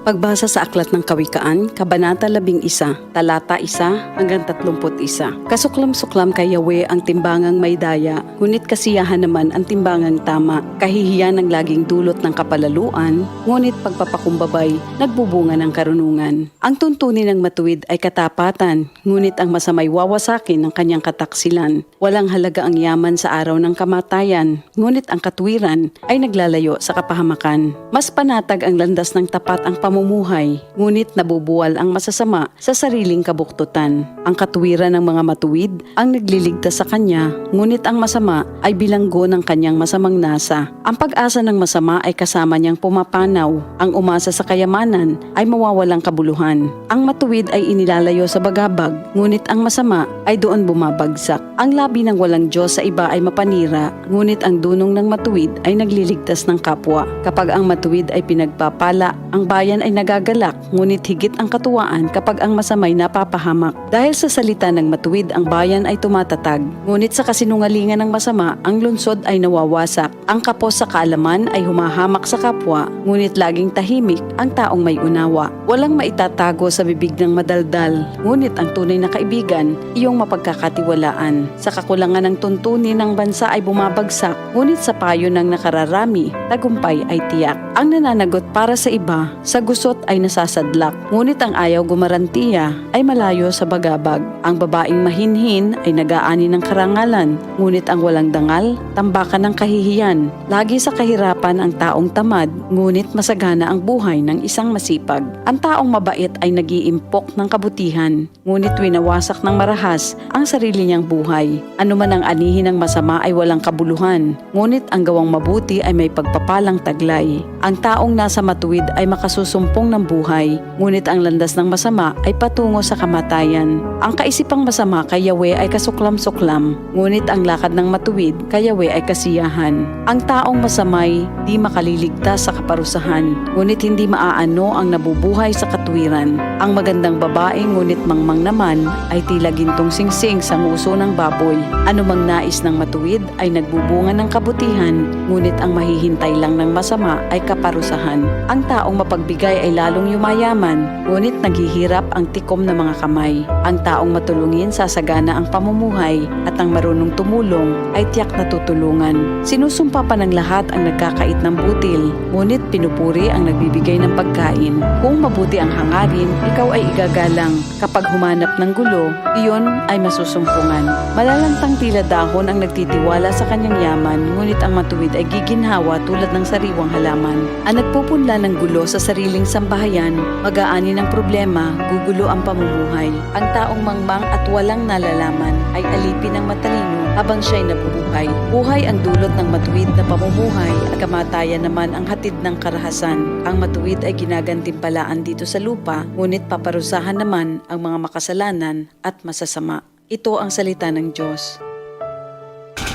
Pagbasa sa Aklat ng Kawikaan, Kabanata 11, Talata 1 hanggang 31. Kasuklam-suklam kay Yahweh ang timbangang may daya, ngunit kasiyahan naman ang timbangang tama. Kahihiyan ang laging dulot ng kapalaluan, ngunit pagpapakumbabay, nagbubunga ng karunungan. Ang tuntunin ng matuwid ay katapatan, ngunit ang masamay wawasakin ng kanyang kataksilan. Walang halaga ang yaman sa araw ng kamatayan, ngunit ang katwiran ay naglalayo sa kapahamakan. Mas panatag ang landas ng tapat ang pamumuhay, ngunit nabubuwal ang masasama sa sariling kabuktutan. Ang katwiran ng mga matuwid ang nagliligtas sa kanya, ngunit ang masama ay bilanggo ng kanyang masamang nasa. Ang pag-asa ng masama ay kasama niyang pumapanaw. Ang umasa sa kayamanan ay mawawalang kabuluhan. Ang matuwid ay inilalayo sa bagabag, ngunit ang masama ay doon bumabagsak. Ang labi ng walang Diyos sa iba ay mapanira, ngunit ang dunong ng matuwid ay nagliligtas ng kapwa. Kapag ang matuwid ay pinagpapala, ang bayan ay nagagalak, ngunit higit ang katuwaan kapag ang masamay napapahamak. Dahil sa salita ng matuwid, ang bayan ay tumatatag, ngunit sa kasinungalingan ng masama, ang lungsod ay nawawasak. Ang kapos sa kaalaman ay humahamak sa kapwa, ngunit laging tahimik ang taong may unawa. Walang maitatago sa bibig ng madaldal, ngunit ang tunay na kaibigan, iyong mapagkakatiwalaan. Sa kakulangan ng tuntunin ng bansa ay bumabagsak, ngunit sa payo ng nakararami, tagumpay ay tiyak. Ang nananagot para sa iba, sa gusot ay nasasadlak, ngunit ang ayaw gumarantiya ay malayo sa bagabag. Ang babaeng mahinhin ay nag-aani ng karangalan, ngunit ang walang dangal, tambakan ng kahihiyan. Lagi sa kahirapan ang taong tamad, ngunit masagana ang buhay ng isang masipag. Ang taong mabait ay nag-iimpok ng kabutihan, ngunit winawasak ng marahas ang sarili niyang buhay. Ano man ang anihin ng masama ay walang kabuluhan, ngunit ang gawang mabuti ay may pagpapalang taglay. Ang taong nasa matuwid ay makasusumpong ng buhay, ngunit ang landas ng masama ay patungo sa kamatayan. Ang kaisipang masama kay Yahweh ay kasuklam-suklam, ngunit ang lakad ng matuwid kay Yahweh ay kasiyahan. Ang taong masamay di makaliligtas sa kaparusahan, ngunit hindi maaano ang nabubuhay sa katwiran. Ang magandang babae ngunit mangmang naman ay tila gintong singsing sa nguso ng baboy. Anumang nais ng matuwid ay nagbubunga ng kabutihan, ngunit ang mahihintay lang ng masama ay kaparusahan. Ang taong mapagbigay ay lalong yumayaman, ngunit naghihirap ang tikom ng mga kamay. Ang taong matulungin sasagana ang pamumuhay, at ang marunong tumulong ay tiyak na tutulungan. Sinusumpa pa ng lahat ang nagkakait ng butil, ngunit pinupuri ang nagbibigay ng pagkain. Kung mabuti ang hangarin, ikaw ay igagalang. Kapag humanap ng gulo, iyon ay masusumpungan. Malalantang tila dahon ang nagtitiwala sa kanyang yaman, ngunit ang matuwid ay giginhawa tulad ng sariwang halaman. Ang nagpupunla ng gulo sa sariling sambahayan, mag-aani ng problema, gugulo ang pamumuhay. Ang taong mangmang at walang nalalaman ay alipin ng matalino habang siya'y nabubuhay. Buhay ang dulot ng matuwid na pamumuhay, at kamatayan naman ang hatid ng karahasan. Ang matuwid ay ginagantimpalaan dito sa lupa, ngunit paparusahan naman ang mga makasalanan at masasama. Ito ang salita ng Diyos.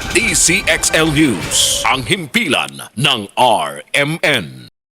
DCXL News, ang himpilan ng RMN.